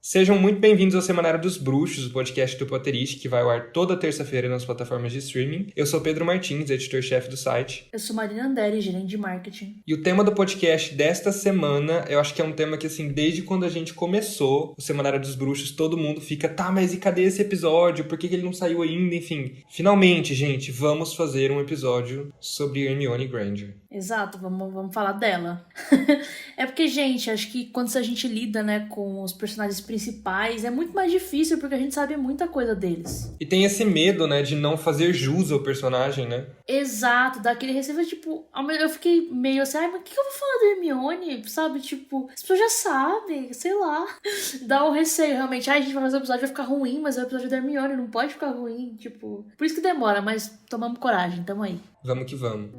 Sejam muito bem-vindos ao Semanário dos Bruxos, o podcast do Potterish, que vai ao ar toda terça-feira nas plataformas de streaming. Eu sou Pedro Martins, editor-chefe do site. Eu sou Marina Anderi, gerente de marketing. E o tema do podcast desta semana, eu acho que é um tema que, desde quando a gente começou o Semanário dos Bruxos, todo mundo fica, tá, mas e cadê esse episódio? Por que ele não saiu ainda? Enfim, finalmente, gente, vamos fazer um episódio sobre Hermione Granger. Exato, vamos falar dela. É porque, gente, acho que quando a gente lida, né, com os personagens principais, é muito mais difícil porque a gente sabe muita coisa deles. E tem esse medo, né, de não fazer jus ao personagem, né? Exato, daquele receio, tipo, eu fiquei meio assim, ai, mas o que eu vou falar da Hermione? Sabe, tipo, as pessoas já sabem, sei lá. Dá um receio, realmente. Ai, a gente vai fazer o episódio, vai ficar ruim, mas é o episódio da Hermione, não pode ficar ruim, tipo. Por isso que demora, mas tomamos coragem, tamo aí. Vamos que vamos.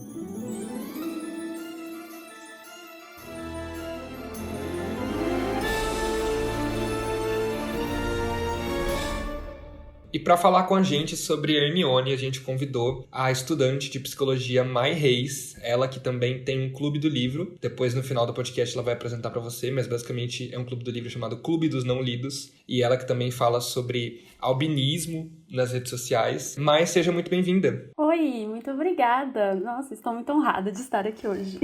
E para falar com a gente sobre Hermione, a gente convidou a estudante de psicologia Mai Reis, ela que também tem um clube do livro. Depois, no final do podcast, ela vai apresentar para você, mas basicamente é um clube do livro chamado Clube dos Não Lidos. E ela que também fala sobre albinismo nas redes sociais. Mai, seja muito bem-vinda. Oi, muito obrigada. Nossa, estou muito honrada de estar aqui hoje.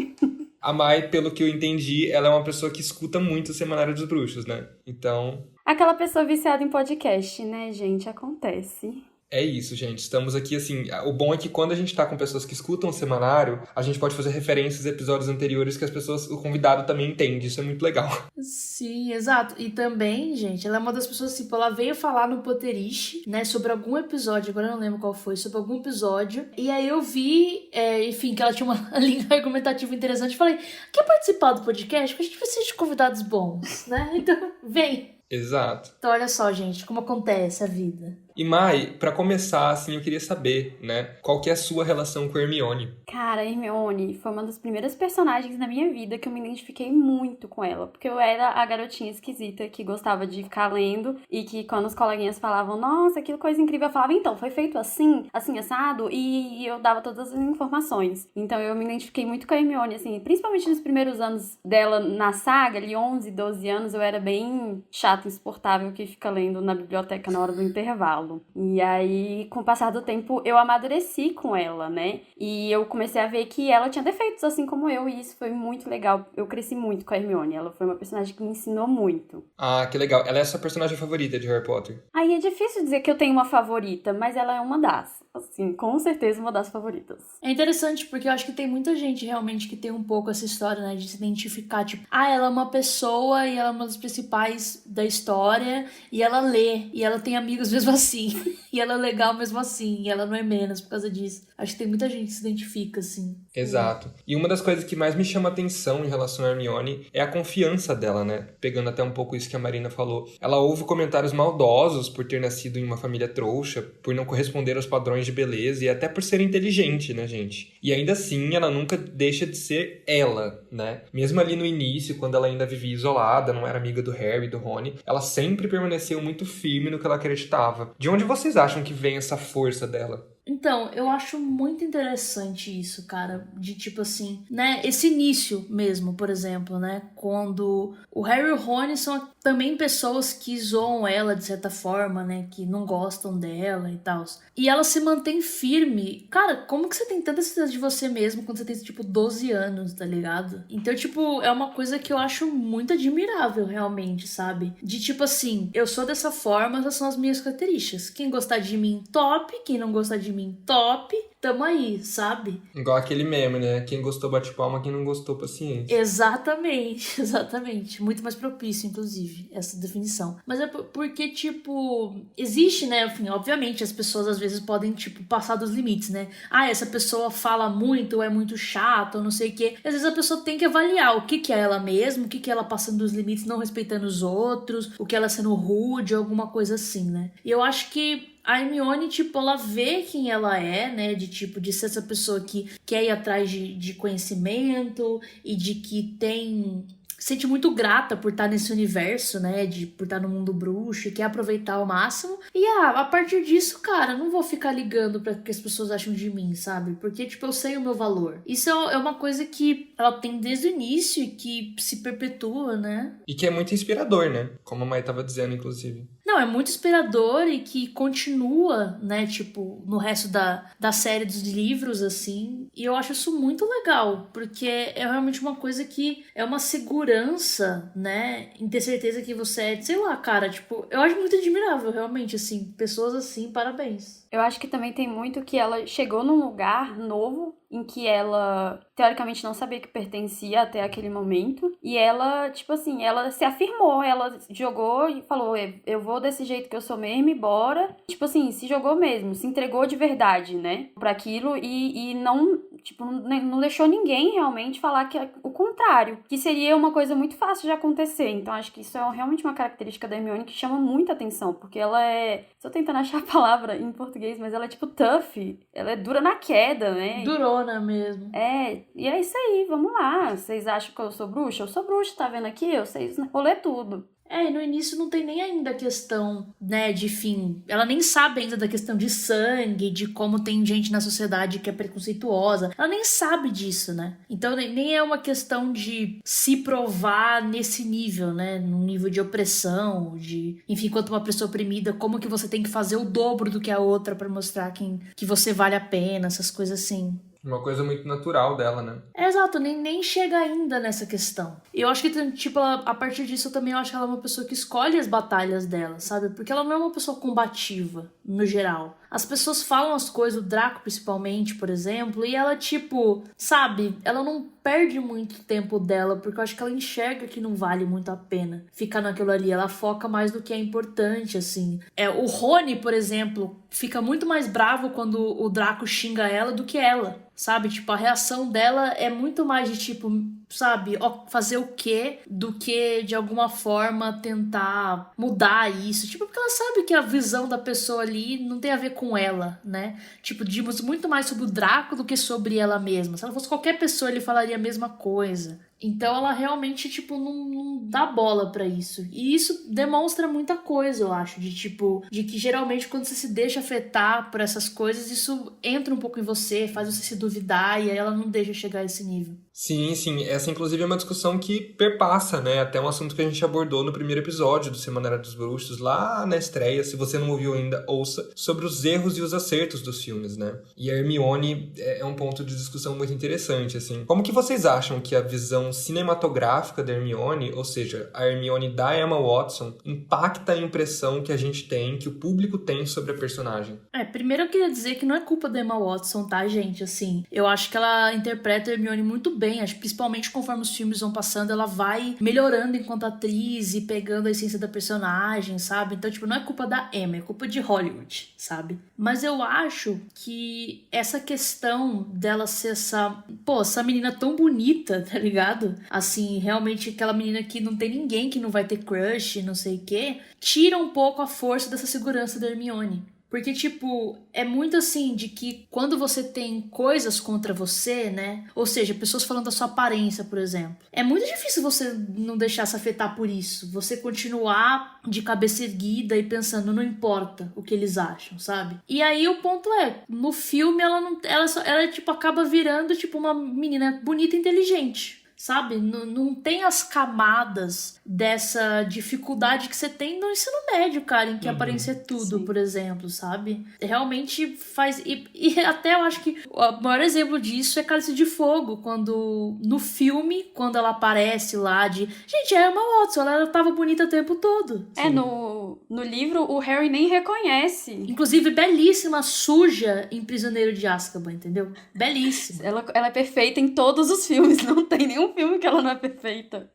A Mai, pelo que eu entendi, ela é uma pessoa que escuta muito o Semanário dos Bruxos, né? Então... Aquela pessoa viciada em podcast, né, gente? Acontece. É isso, gente. Estamos aqui, o bom é que quando a gente tá com pessoas que escutam o semanário, a gente pode fazer referências a episódios anteriores que o convidado também entende. Isso é muito legal. Sim, exato. E também, gente, ela é uma das pessoas, tipo, ela veio falar no Potterish, né, sobre algum episódio, agora eu não lembro qual foi, sobre algum episódio. E aí eu vi, enfim, que ela tinha uma linha argumentativa interessante. Falei, quer participar do podcast? Porque a gente precisa de convidados bons, né? Então, vem. Exato. Então, olha só, gente, como acontece a vida. E Mai, pra começar, eu queria saber, né, qual que é a sua relação com Hermione? Cara, a Hermione foi uma das primeiras personagens na minha vida que eu me identifiquei muito com ela, porque eu era a garotinha esquisita que gostava de ficar lendo e que quando os coleguinhas falavam, nossa, aquilo coisa incrível, eu falava, então, foi feito assim, assim, assado, e eu dava todas as informações. Então eu me identifiquei muito com a Hermione, assim, principalmente nos primeiros anos dela na saga, ali 11, 12 anos, eu era bem chata, insuportável, que fica lendo na biblioteca na hora do intervalo. E aí, com o passar do tempo, eu amadureci com ela, né? E eu comecei a ver que ela tinha defeitos, assim como eu, e isso foi muito legal. Eu cresci muito com a Hermione, ela foi uma personagem que me ensinou muito. Ah, que legal. Ela é a sua personagem favorita de Harry Potter? Aí é difícil dizer que eu tenho uma favorita, mas ela é uma das. Assim, com certeza uma das favoritas. É interessante porque eu acho que tem muita gente realmente que tem um pouco essa história, né, de se identificar, tipo, ela é uma pessoa e ela é uma das principais da história e ela lê, e ela tem amigos mesmo assim, e ela é legal mesmo assim, e ela não é menos por causa disso. Acho que tem muita gente que se identifica, assim. Exato. E uma das coisas que mais me chama atenção em relação a Hermione é a confiança dela, né? Pegando até um pouco isso que a Marina falou. Ela ouve comentários maldosos por ter nascido em uma família trouxa, por não corresponder aos padrões de beleza e até por ser inteligente, né, gente? E ainda assim, ela nunca deixa de ser ela, né? Mesmo ali no início, quando ela ainda vivia isolada, não era amiga do Harry e do Rony, ela sempre permaneceu muito firme no que ela acreditava. De onde vocês acham que vem essa força dela? Então, eu acho muito interessante isso, cara, de tipo assim, né, esse início mesmo, por exemplo, né, quando o Harry e o Rony são também pessoas que zoam ela de certa forma, né, que não gostam dela e tal, e ela se mantém firme. Cara, como que você tem tanta certeza de você mesmo quando você tem, tipo, 12 anos, tá ligado? Então, tipo, é uma coisa que eu acho muito admirável, realmente, sabe? De tipo assim, eu sou dessa forma, essas são as minhas características. Quem gostar de mim, top. Quem não gostar de mim, top. Tamo aí, sabe? Igual aquele meme, né? Quem gostou bate palma, quem não gostou paciência. Exatamente, exatamente. Muito mais propício, inclusive, essa definição. Mas é porque, tipo, existe, né? Enfim, obviamente, as pessoas às vezes podem, tipo, passar dos limites, né? Essa pessoa fala muito, ou é muito chata, ou não sei o quê. Às vezes a pessoa tem que avaliar o que é ela mesma, o que é ela passando dos limites, não respeitando os outros, o que ela sendo rude, alguma coisa assim, né? E eu acho que a Hermione, tipo, ela vê quem ela é, né, de tipo, de ser essa pessoa que quer ir atrás de conhecimento e de que tem sente muito grata por estar nesse universo, né, por estar no mundo bruxo e quer aproveitar ao máximo. E a partir disso, cara, não vou ficar ligando pra que as pessoas acham de mim, sabe? Porque, tipo, eu sei o meu valor. Isso é uma coisa que ela tem desde o início e que se perpetua, né? E que é muito inspirador, né? Como a Mai tava dizendo, inclusive. Não, é muito inspirador e que continua, né, tipo, no resto da série dos livros, assim. E eu acho isso muito legal, porque é realmente uma coisa que é uma segurança, né, em ter certeza que você é, sei lá, cara, tipo, eu acho muito admirável, realmente, assim. Pessoas assim, parabéns. Eu acho que também tem muito que ela chegou num lugar novo em que ela, teoricamente, não sabia que pertencia até aquele momento. E ela, tipo assim, ela se afirmou, ela jogou e falou, eu vou desse jeito que eu sou mesmo e bora. Tipo assim, se jogou mesmo, se entregou de verdade, né, pra aquilo e não, tipo, não deixou ninguém realmente falar que é o contrário, que seria uma coisa muito fácil de acontecer. Então acho que isso é realmente uma característica da Hermione que chama muita atenção, porque ela é, tô tentando achar a palavra em português, mas ela é tipo tough, ela é dura na queda, né? Durona mesmo. E é isso aí, vamos lá. Vocês acham que eu sou bruxa? Eu sou bruxa, tá vendo aqui? Eu sei rolê tudo. E no início não tem nem ainda a questão, né, de fim. Ela nem sabe ainda da questão de sangue, de como tem gente na sociedade que é preconceituosa. Ela nem sabe disso, né? Então nem é uma questão de se provar nesse nível, né? Num nível de opressão, de... Enfim, quanto uma pessoa oprimida, como que você tem que fazer o dobro do que a outra pra mostrar que você vale a pena, essas coisas assim. Uma coisa muito natural dela, né? Exato, nem chega ainda nessa questão. Eu acho que, tipo, a partir disso eu também acho que ela é uma pessoa que escolhe as batalhas dela, sabe? Porque ela não é uma pessoa combativa, no geral. As pessoas falam as coisas, o Draco principalmente, por exemplo, e ela, tipo, sabe? Ela não perde muito tempo dela, porque eu acho que ela enxerga que não vale muito a pena ficar naquilo ali. Ela foca mais no que é importante, assim. O Rony, por exemplo, fica muito mais bravo quando o Draco xinga ela do que ela, sabe? Tipo, a reação dela é muito mais de, tipo, sabe, fazer o quê do que, de alguma forma, tentar mudar isso. Tipo, porque ela sabe que a visão da pessoa ali não tem a ver com ela, né? Tipo, diz muito mais sobre o Draco do que sobre ela mesma. Se ela fosse qualquer pessoa, ele falaria a mesma coisa. Então ela realmente, tipo, não dá bola pra isso. E isso demonstra muita coisa, eu acho. De que geralmente quando você se deixa afetar por essas coisas, isso entra um pouco em você, faz você se duvidar, e aí ela não deixa chegar a esse nível. Sim, sim. Essa, inclusive, é uma discussão que perpassa, né? Até um assunto que a gente abordou no primeiro episódio do Semanário dos Bruxos, lá na estreia. Se você não ouviu ainda, ouça. Sobre os erros e os acertos dos filmes, né? E a Hermione é um ponto de discussão muito interessante, assim. Como que vocês acham que a visão cinematográfica da Hermione, ou seja, a Hermione da Emma Watson, impacta a impressão que a gente tem, que o público tem sobre a personagem? Primeiro eu queria dizer que não é culpa da Emma Watson, tá, gente? Assim, eu acho que ela interpreta a Hermione muito bem, acho que principalmente conforme os filmes vão passando, ela vai melhorando enquanto atriz e pegando a essência da personagem, sabe? Então, tipo, não é culpa da Emma, é culpa de Hollywood, sabe? Mas eu acho que essa questão dela ser essa menina tão bonita, tá ligado? Assim, realmente aquela menina que não tem ninguém que não vai ter crush, não sei o quê, tira um pouco a força dessa segurança da Hermione. Porque, tipo, é muito assim, de que quando você tem coisas contra você, né? Ou seja, pessoas falando da sua aparência, por exemplo. É muito difícil você não deixar se afetar por isso. Você continuar de cabeça erguida e pensando, não importa o que eles acham, sabe? E aí o ponto é, no filme ela tipo, acaba virando, tipo, uma menina bonita e inteligente. Sabe? Não tem as camadas dessa dificuldade que você tem no ensino médio, cara, em que aparência é tudo, sim. Por exemplo, sabe? Realmente faz... E até eu acho que o maior exemplo disso é Cálice de Fogo, quando no filme, quando ela aparece lá de... Gente, é Emma Watson, ela tava bonita o tempo todo. No livro o Harry nem reconhece. Inclusive, belíssima, suja em Prisioneiro de Azkaban, entendeu? Belíssima. Ela é perfeita em todos os filmes, não tem nenhum filme que ela não é perfeita.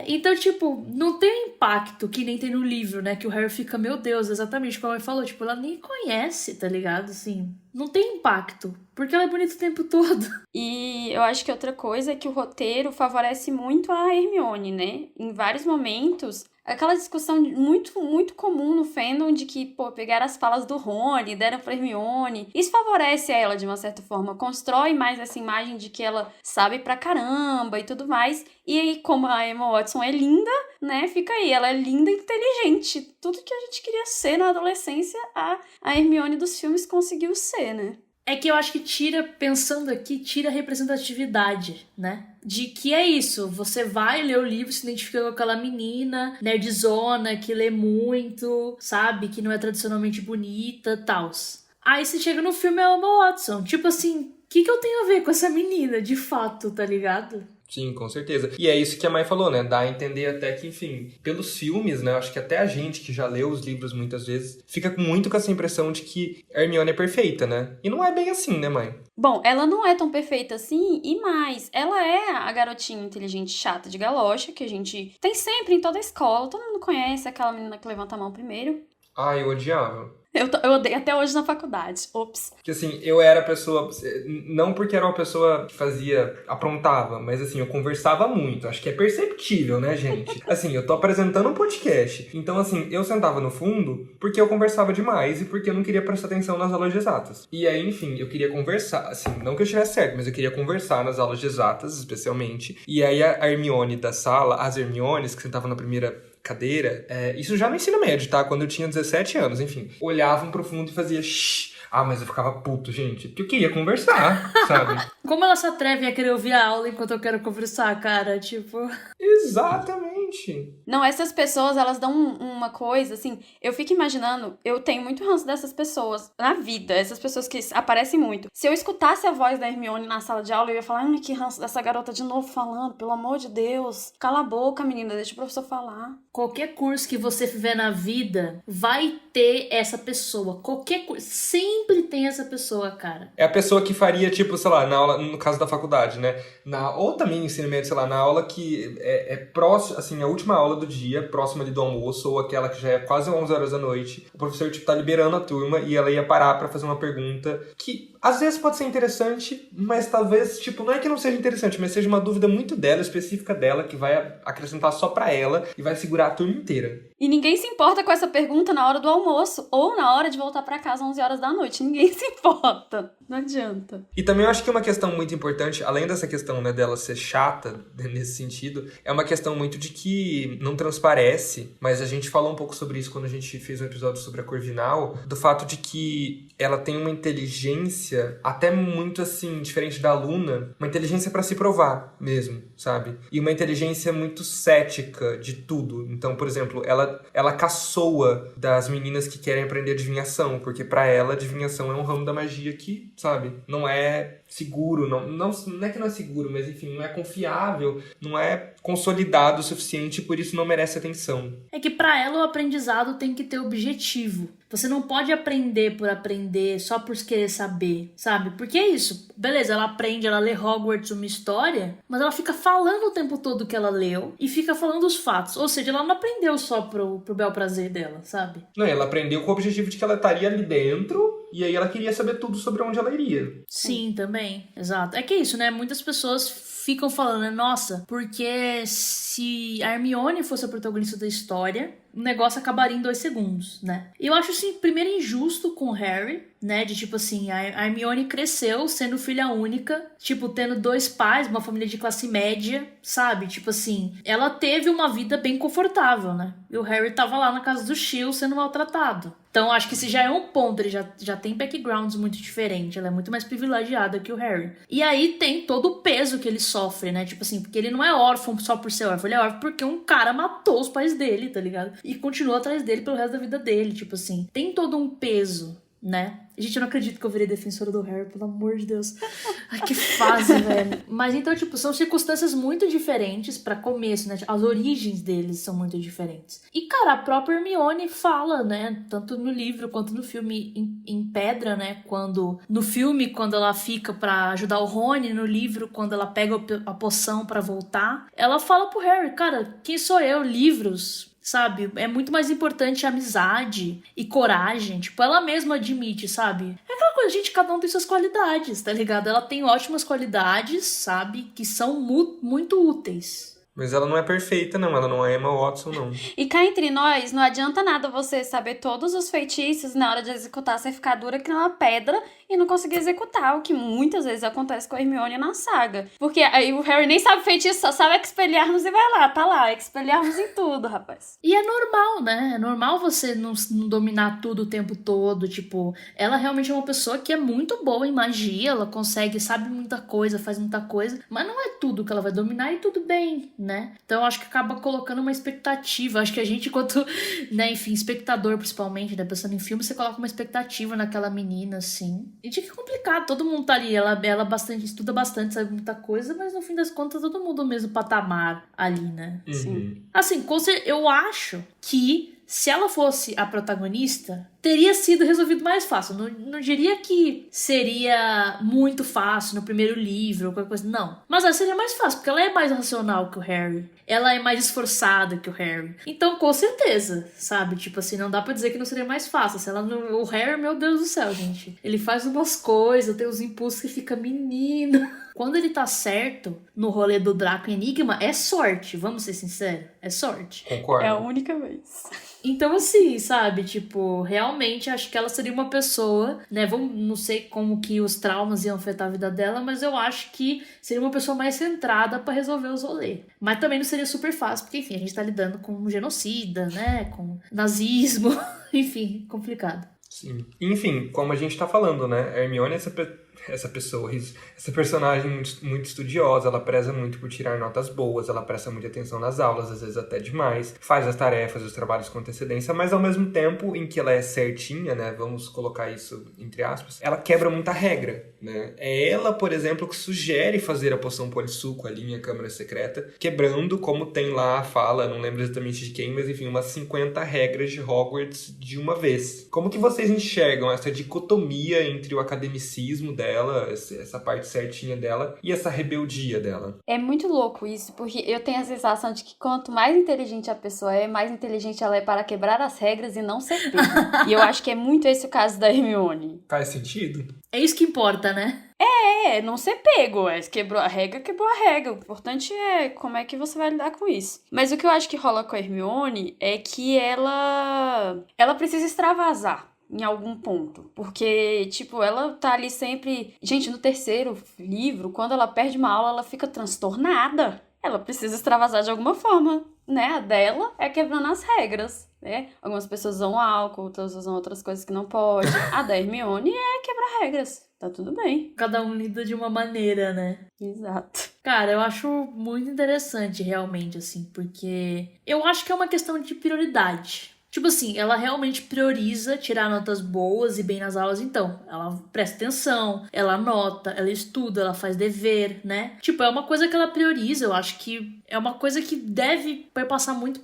Então, tipo, não tem impacto que nem tem no livro, né? Que o Harry fica, meu Deus, exatamente como ele falou, tipo, ela nem conhece, tá ligado? Assim, não tem impacto, porque ela é bonita o tempo todo. E eu acho que outra coisa é que o roteiro favorece muito a Hermione, né? Em vários momentos, aquela discussão muito, muito comum no fandom de que, pô, pegaram as falas do Rony, deram pra Hermione. Isso favorece ela, de uma certa forma, constrói mais essa imagem de que ela sabe pra caramba e tudo mais. E aí, como a Emma Watson é linda, né, fica aí, ela é linda e inteligente. Tudo que a gente queria ser na adolescência, a Hermione dos filmes conseguiu ser, né? É que eu acho que pensando aqui, tira a representatividade, né? De que é isso, você vai ler o livro, se identifica com aquela menina nerdzona, que lê muito, sabe? Que não é tradicionalmente bonita, tals. Aí você chega no filme, é a Emma Watson. Tipo assim, o que eu tenho a ver com essa menina, de fato, tá ligado? Sim, com certeza. E é isso que a Mai falou, né? Dá a entender até que, enfim, pelos filmes, né? Eu acho que até a gente que já leu os livros muitas vezes, fica muito com essa impressão de que a Hermione é perfeita, né? E não é bem assim, né, mãe? Bom, ela não é tão perfeita assim, e mais, ela é a garotinha inteligente chata de galocha, que a gente tem sempre em toda a escola, todo mundo conhece aquela menina que levanta a mão primeiro. Ah, eu odiava. Eu odeio até hoje na faculdade. Ops. Porque assim, eu era a pessoa, não porque era uma pessoa que aprontava, mas assim, eu conversava muito. Acho que é perceptível, né, gente? Assim, eu tô apresentando um podcast. Então assim, eu sentava no fundo porque eu conversava demais e porque eu não queria prestar atenção nas aulas de exatas. E aí, enfim, eu queria conversar, assim, não que eu estivesse certo, mas eu queria conversar nas aulas de exatas, especialmente. E aí a Hermione da sala, as Hermiones que sentavam na primeira cadeira, isso já no ensino médio, tá? Quando eu tinha 17 anos, enfim. Olhavam pro fundo e fazia shh. Ah, mas eu ficava puto, gente. Porque eu queria conversar, sabe? Como elas se atrevem a querer ouvir a aula enquanto eu quero conversar, cara? Tipo... Exatamente. Não, essas pessoas, elas dão uma coisa, assim... Eu fico imaginando... Eu tenho muito ranço dessas pessoas na vida. Essas pessoas que aparecem muito. Se eu escutasse a voz da Hermione na sala de aula, eu ia falar... Ai, que ranço dessa garota de novo falando. Pelo amor de Deus. Cala a boca, menina. Deixa o professor falar. Qualquer curso que você fizer na vida, vai ter essa pessoa. Qualquer curso. Sempre tem essa pessoa, cara. É a pessoa que faria, tipo, sei lá, na aula, no caso da faculdade, né? Ou também no ensino médio, sei lá, na aula que é próximo, assim, a última aula do dia, próxima ali do almoço, ou aquela que já é quase 11 horas da noite, o professor, tipo, tá liberando a turma e ela ia parar pra fazer uma pergunta que, às vezes, pode ser interessante, mas talvez, tipo, não é que não seja interessante, mas seja uma dúvida muito dela, específica dela, que vai acrescentar só pra ela e vai segurar a turma inteira. E ninguém se importa com essa pergunta na hora do almoço ou na hora de voltar pra casa às 11 horas da noite. Ninguém se importa. Não adianta. E também eu acho que uma questão muito importante, além dessa questão, né, dela ser chata, nesse sentido, é uma questão muito de que não transparece, mas a gente falou um pouco sobre isso quando a gente fez um episódio sobre a Corvinal, do fato de que ela tem uma inteligência até muito, assim, diferente da Luna, uma inteligência pra se provar mesmo, sabe? E uma inteligência muito cética de tudo. Então, por exemplo, ela caçoa das meninas que querem aprender adivinhação, porque pra ela, adivinhação é um ramo da magia que, sabe, não é seguro, não é que não é seguro, mas enfim, não é confiável, não é consolidado o suficiente, por isso não merece atenção. É que pra ela o aprendizado tem que ter objetivo. Você não pode aprender por aprender, só por querer saber, sabe? Porque é isso. Beleza, ela aprende, ela lê Hogwarts uma história, mas ela fica falando o tempo todo que ela leu e fica falando os fatos. Ou seja, ela não aprendeu só pro bel prazer dela, sabe? Não, ela aprendeu com o objetivo de que ela estaria ali dentro e aí ela queria saber tudo sobre onde ela iria. Sim, também. Exato. É que é isso, né? Muitas pessoas ficam falando, né? Nossa, porque se a Hermione fosse a protagonista da história, o negócio acabaria em 2 segundos, né? Eu acho, assim, primeiro injusto com o Harry, né? De tipo assim, a Hermione cresceu sendo filha única, tipo, tendo 2 pais, uma família de classe média, sabe? Tipo assim, ela teve uma vida bem confortável, né? E o Harry tava lá na casa do Shil sendo maltratado. Então, acho que esse já é um ponto, ele já tem backgrounds muito diferentes, ela é muito mais privilegiada que o Harry. E aí tem todo o peso que ele sofre, né? Tipo assim, porque ele não é órfão só por ser órfão, ele é órfão porque um cara matou os pais dele, tá ligado? E continua atrás dele pelo resto da vida dele, tipo assim. Tem todo um peso, né? Gente, eu não acredito que eu virei defensora do Harry, pelo amor de Deus. Ai, que fase, velho. Mas então, tipo, são circunstâncias muito diferentes pra começo, né? As origens deles são muito diferentes. E, cara, a própria Hermione fala, né? Tanto no livro quanto no filme em Pedra, né? No filme, quando ela fica pra ajudar o Rony, no livro, quando ela pega a poção pra voltar, ela fala pro Harry, cara, quem sou eu? Livros... Sabe? É muito mais importante a amizade e coragem. Tipo, ela mesma admite, sabe? É aquela coisa, gente, cada um tem suas qualidades, tá ligado? Ela tem ótimas qualidades, sabe? Que são muito úteis. Mas ela não é perfeita, não. Ela não é Emma Watson, não. E cá entre nós, não adianta nada você saber todos os feitiços na hora de executar, você ficar dura que nem uma pedra e não conseguir executar, o que muitas vezes acontece com a Hermione na saga. Porque aí o Harry nem sabe feitiço, só sabe Expelliarmus e vai lá, tá lá, Expelliarmus em tudo, rapaz. E é normal, né? É normal você não dominar tudo o tempo todo, tipo, ela realmente é uma pessoa que é muito boa em magia, ela consegue, sabe muita coisa, faz muita coisa, mas não é tudo que ela vai dominar e tudo bem, né? Então eu acho que acaba colocando uma expectativa, acho que a gente enquanto, né, enfim, espectador principalmente, né, pensando em filme, você coloca uma expectativa naquela menina, assim, e fica complicado, todo mundo tá ali, ela bastante, estuda bastante, sabe muita coisa, mas no fim das contas todo mundo no mesmo patamar ali, né? Sim. Assim, eu acho que se ela fosse a protagonista, teria sido resolvido mais fácil. Não diria que seria muito fácil no primeiro livro ou qualquer coisa, não. Mas ela seria mais fácil, porque ela é mais racional que o Harry. Ela é mais esforçada que o Harry. Então, com certeza, sabe? Tipo assim, não dá pra dizer que não seria mais fácil. Se ela não... O Harry, meu Deus do céu, gente. Ele faz umas coisas, tem uns impulsos que fica menino. Quando ele tá certo no rolê do Draco Enigma, é sorte. Vamos ser sinceros? É sorte. Concordo. É a única vez. Então, assim, sabe? Tipo, realmente acho que ela seria uma pessoa, né? Não sei como que os traumas iam afetar a vida dela, mas eu acho que seria uma pessoa mais centrada pra resolver os rolês. Mas também não seria super fácil, porque, enfim, a gente tá lidando com um genocida, né? Com nazismo, enfim, complicado. Sim. Enfim, como a gente tá falando, né? A Hermione é essa pessoa, essa personagem muito estudiosa, ela preza muito por tirar notas boas, ela presta muita atenção nas aulas, às vezes até demais, faz as tarefas, os trabalhos com antecedência, mas ao mesmo tempo em que ela é certinha, né, vamos colocar isso entre aspas, ela quebra muita regra, né? É ela, por exemplo, que sugere fazer a poção polissuco ali em A Câmara Secreta, quebrando, como tem lá a fala, não lembro exatamente de quem, mas enfim, umas 50 regras de Hogwarts de uma vez. Como que vocês enxergam essa dicotomia entre o academicismo dela, essa parte certinha dela e essa rebeldia dela? É muito louco isso, porque eu tenho a sensação de que quanto mais inteligente a pessoa é, mais inteligente ela é para quebrar as regras e não ser pega. E eu acho que é muito esse o caso da Hermione. Faz sentido? É isso que importa, né? Não ser pego. Quebrou a regra, quebrou a regra. O importante é como é que você vai lidar com isso. Mas o que eu acho que rola com a Hermione é que ela precisa extravasar em algum ponto. Porque, tipo, ela tá ali sempre... Gente, no terceiro livro, quando ela perde uma aula, ela fica transtornada. Ela precisa extravasar de alguma forma, né? A dela é quebrando as regras, né? Algumas pessoas usam álcool, outras usam outras coisas que não pode. A da Hermione é quebrar regras. Tá tudo bem. Cada um lida de uma maneira, né? Exato. Cara, eu acho muito interessante, realmente, assim, porque eu acho que é uma questão de prioridade. Tipo assim, ela realmente prioriza tirar notas boas e bem nas aulas, então. Ela presta atenção, ela anota, ela estuda, ela faz dever, né? Tipo, é uma coisa que ela prioriza, eu acho que é uma coisa que deve passar muito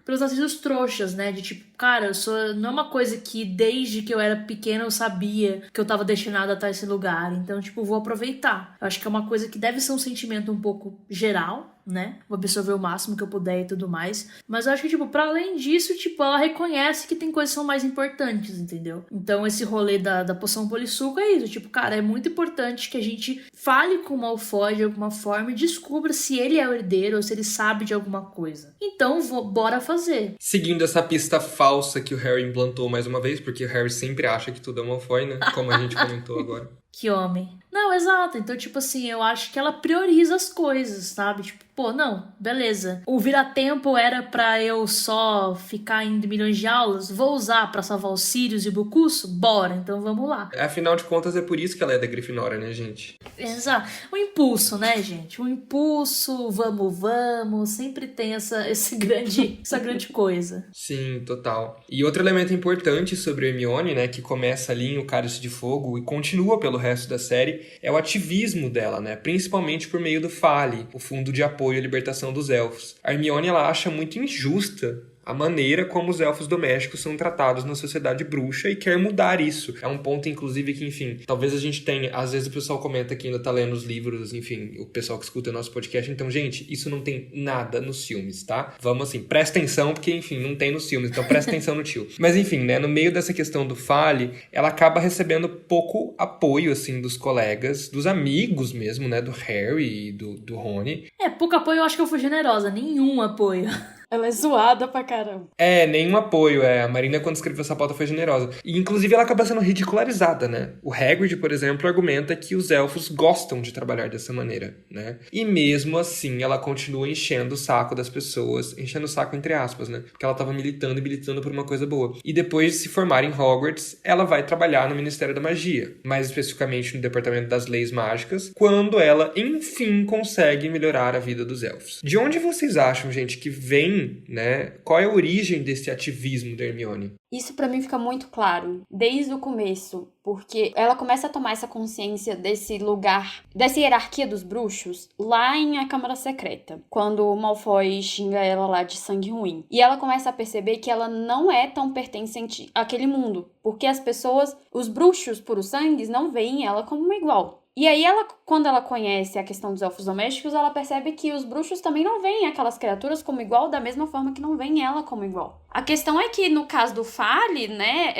pelos narcisos trouxas, né? De tipo, cara, não é uma coisa que desde que eu era pequena eu sabia que eu tava destinada a estar nesse lugar, então, tipo, vou aproveitar. Eu acho que é uma coisa que deve ser um sentimento um pouco geral, né? Vou absorver o máximo que eu puder e tudo mais. Mas eu acho que, tipo, pra além disso, tipo, ela reconhece que tem coisas que são mais importantes, entendeu? Então, esse rolê da poção polissuco é isso. Tipo, cara, é muito importante que a gente fale com o Malfoy de alguma forma e descubra se ele é o herdeiro ou se ele sabe de alguma coisa. Então, bora fazer. Seguindo essa pista falsa que o Harry implantou mais uma vez, porque o Harry sempre acha que tudo é Malfoy, né? Como a gente comentou agora. Que homem. Não, exato. Então, tipo assim, eu acho que ela prioriza as coisas, sabe? Tipo, pô, não, beleza. O vira-tempo era pra eu só ficar indo milhões de aulas? Vou usar pra salvar os Sirius e o Bucuço? Bora, então vamos lá. Afinal de contas, é por isso que ela é da Grifinória, né, gente? Exato. O impulso, né, gente? O impulso, vamos. Sempre tem essa grande coisa. Sim, total. E outro elemento importante sobre a Hermione, né, que começa ali em O Cálice de Fogo e continua pelo resto da série, é o ativismo dela, né? Principalmente por meio do FALE, o Fundo de Apoio à Libertação dos Elfos. A Hermione, ela acha muito injusta a maneira como os elfos domésticos são tratados na sociedade bruxa e quer mudar isso. É um ponto, inclusive, que, enfim, talvez a gente tenha... Às vezes o pessoal comenta que ainda tá lendo os livros, enfim, o pessoal que escuta o nosso podcast. Então, gente, isso não tem nada nos filmes, tá? Vamos assim, presta atenção, porque, enfim, não tem nos filmes, então presta atenção no tio. Mas, enfim, né, no meio dessa questão do Fale, ela acaba recebendo pouco apoio, assim, dos colegas, dos amigos mesmo, né, do Harry e do Rony. Pouco apoio eu acho que eu fui generosa, nenhum apoio. Ela é zoada pra caramba. Nenhum apoio. A Marina, quando escreveu essa pauta, foi generosa. E, inclusive, ela acaba sendo ridicularizada, né? O Hagrid, por exemplo, argumenta que os elfos gostam de trabalhar dessa maneira, né? E mesmo assim, ela continua enchendo o saco das pessoas. Enchendo o saco, entre aspas, né? Porque ela tava militando e militando por uma coisa boa. E depois de se formar em Hogwarts, ela vai trabalhar no Ministério da Magia. Mais especificamente no Departamento das Leis Mágicas, quando ela, enfim, consegue melhorar a vida dos elfos. De onde vocês acham, gente, que vem, né? Qual é a origem desse ativismo da Hermione? Isso pra mim fica muito claro desde o começo, porque ela começa a tomar essa consciência desse lugar, dessa hierarquia dos bruxos, lá em A Câmara Secreta, quando o Malfoy xinga ela lá de sangue ruim. E ela começa a perceber que ela não é tão pertencente àquele mundo, porque as pessoas, os bruxos puros sangues, não veem ela como uma igual. E aí, quando ela conhece a questão dos elfos domésticos, ela percebe que os bruxos também não veem aquelas criaturas como igual, da mesma forma que não veem ela como igual. A questão é que, no caso do Fale, né,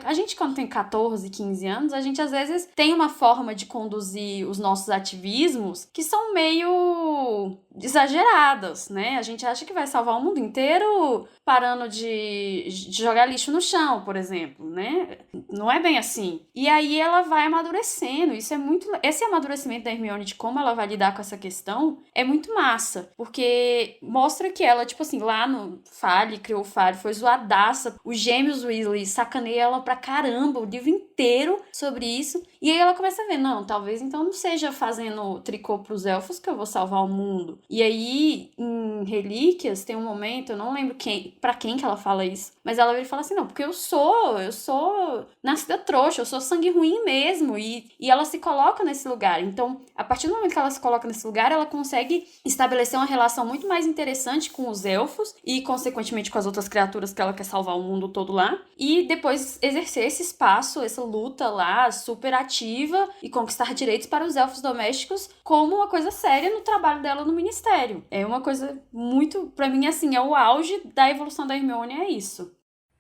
a gente, quando tem 14, 15 anos, a gente, às vezes, tem uma forma de conduzir os nossos ativismos que são meio exageradas, né? A gente acha que vai salvar o mundo inteiro parando de jogar lixo no chão, por exemplo, né? Não é bem assim. E aí ela vai amadurecendo. Esse amadurecimento da Hermione de como ela vai lidar com essa questão é muito massa, porque mostra que ela, tipo assim, lá no Fale, criou o Fale, foi zoadaça. Os gêmeos Weasley sacaneiam ela pra caramba o livro inteiro sobre isso. E aí ela começa a ver, não, talvez então não seja fazendo tricô pros elfos que eu vou salvar o mundo. E aí, em Relíquias, tem um momento, eu não lembro pra quem que ela fala isso, mas ela fala assim, não, porque eu sou nascida trouxa, eu sou sangue ruim mesmo. E ela se coloca nesse lugar. Então, a partir do momento que ela se coloca nesse lugar, ela consegue estabelecer uma relação muito mais interessante com os elfos e, consequentemente, com as outras criaturas que ela quer salvar o mundo todo lá. E depois exercer esse espaço, essa luta lá, super ativa e conquistar direitos para os elfos domésticos como uma coisa séria no trabalho dela no ministério. É uma coisa muito, pra mim, assim, é o auge da evolução da Hermione, é isso.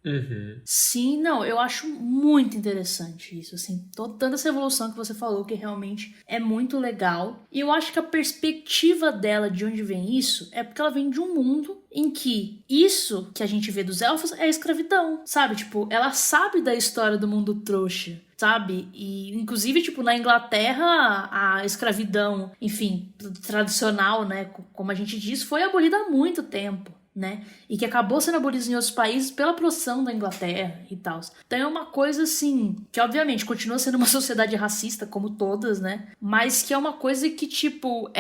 Uhum. Sim, não, eu acho muito interessante isso, assim, toda essa evolução que você falou, que realmente é muito legal. E eu acho que a perspectiva dela, de onde vem isso, é porque ela vem de um mundo em que isso que a gente vê dos elfos é a escravidão, sabe? Tipo, ela sabe da história do mundo trouxa, sabe? E, inclusive, tipo, na Inglaterra, a escravidão, enfim, tradicional, né, como a gente diz, foi abolida há muito tempo, né? E que acabou sendo abolido em outros países pela produção da Inglaterra e tal. Então é uma coisa assim, que obviamente continua sendo uma sociedade racista, como todas, né? Mas que é uma coisa que, tipo,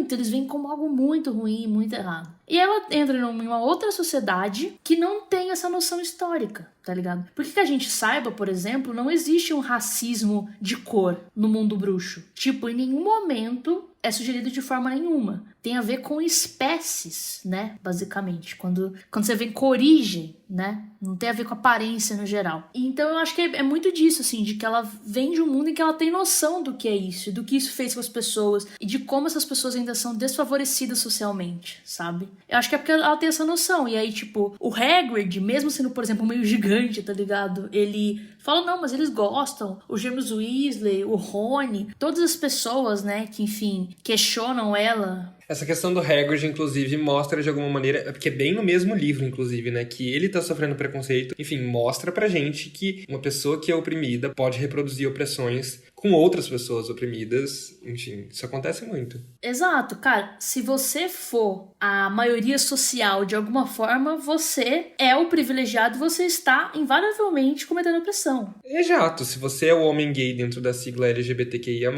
eles veem como algo muito ruim, muito errado. E ela entra em uma outra sociedade que não tem essa noção histórica, tá ligado? Porque que a gente saiba, por exemplo, não existe um racismo de cor no mundo bruxo. Tipo, em nenhum momento é sugerido de forma nenhuma. Tem a ver com espécies, né? Basicamente. Quando você vem com origem, né? Não tem a ver com aparência no geral. Então eu acho que é muito disso, assim, de que ela vem de um mundo em que ela tem noção do que é isso, do que isso fez com as pessoas e de como essas pessoas ainda são desfavorecidas socialmente, sabe? Eu acho que é porque ela tem essa noção. E aí, tipo, o Hagrid, mesmo sendo, por exemplo, meio gigante, tá ligado? Ele fala, não, mas eles gostam. O James Weasley, o Rony, todas as pessoas, né, que, enfim, questionam ela. Essa questão do Hagrid, inclusive, mostra de alguma maneira, porque é bem no mesmo livro, inclusive, né, que ele tá sofrendo preconceito. Enfim, mostra pra gente que uma pessoa que é oprimida pode reproduzir opressões com outras pessoas oprimidas. Enfim, isso acontece muito. Exato, cara. Se você for a maioria social de alguma forma, você é o privilegiado e você está invariavelmente cometendo opressão. Exato. Se você é o homem gay dentro da sigla LGBTQIA+,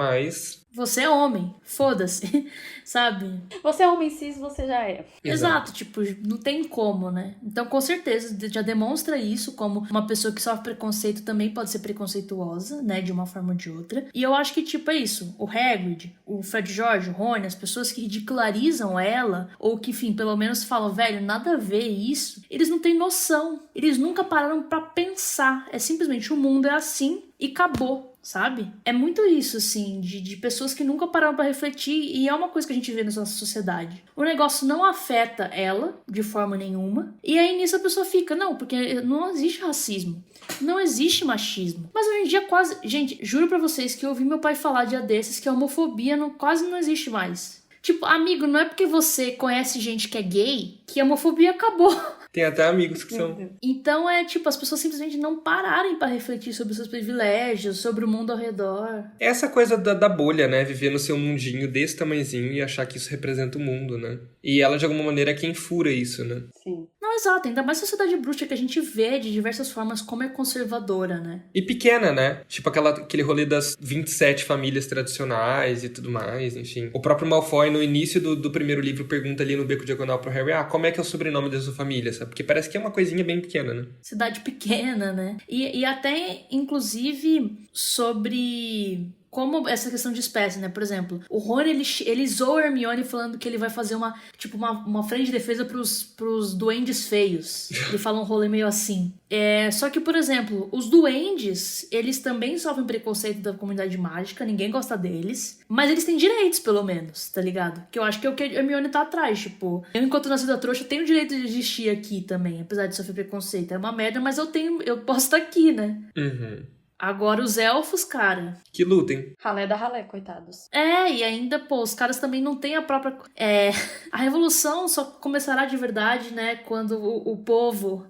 você é homem, foda-se, sabe? Você é homem cis, você já é. Exato, tipo, não tem como, né? Então, com certeza, já demonstra isso como uma pessoa que sofre preconceito também pode ser preconceituosa, né? De uma forma ou de outra. outra. E eu acho que, tipo, é isso. O Hagrid, o Fred George, o Rony, as pessoas que ridicularizam ela, ou que, enfim, pelo menos falam, velho, nada a ver isso, eles não têm noção. Eles nunca pararam pra pensar. É simplesmente o mundo é assim e acabou. Sabe? É muito isso, assim, de pessoas que nunca pararam pra refletir, e é uma coisa que a gente vê na nossa sociedade. O negócio não afeta ela de forma nenhuma, e aí nisso a pessoa fica, não, porque não existe racismo, não existe machismo. Mas hoje em dia quase... Gente, juro pra vocês que eu ouvi meu pai falar dia desses que a homofobia quase não existe mais. Tipo, amigo, não é porque você conhece gente que é gay que a homofobia acabou. Tem até amigos que são. Então é tipo, as pessoas simplesmente não pararem pra refletir sobre os seus privilégios, sobre o mundo ao redor. Essa coisa da bolha, né? Viver no seu mundinho desse tamanhozinho e achar que isso representa o mundo, né? E ela, de alguma maneira, é quem fura isso, né? Sim. Não, exato. Ainda mais a sociedade bruxa que a gente vê de diversas formas como é conservadora, né? E pequena, né? Tipo aquele rolê das 27 famílias tradicionais e tudo mais, enfim. O próprio Malfoy, no início do primeiro livro, pergunta ali no Beco Diagonal pro Harry, como é que é o sobrenome da sua família, sabe? Porque parece que é uma coisinha bem pequena, né? Cidade pequena, né? E até, inclusive, sobre... como essa questão de espécie, né? Por exemplo, o Rony, ele zoa a Hermione falando que ele vai fazer uma frente de defesa pros duendes feios. Ele fala um rolê meio assim. Só que, por exemplo, os duendes, eles também sofrem preconceito da comunidade mágica, ninguém gosta deles, mas eles têm direitos, pelo menos, tá ligado? Que eu acho que é o que a Hermione tá atrás, tipo, eu, enquanto nascida trouxa, tenho o direito de existir aqui também, apesar de sofrer preconceito. É uma merda, mas eu posso estar aqui, né? Uhum. Agora os elfos, cara... que lutem. Ralé da ralé, coitados. E ainda, pô, os caras também não têm a própria... A revolução só começará de verdade, né, quando o povo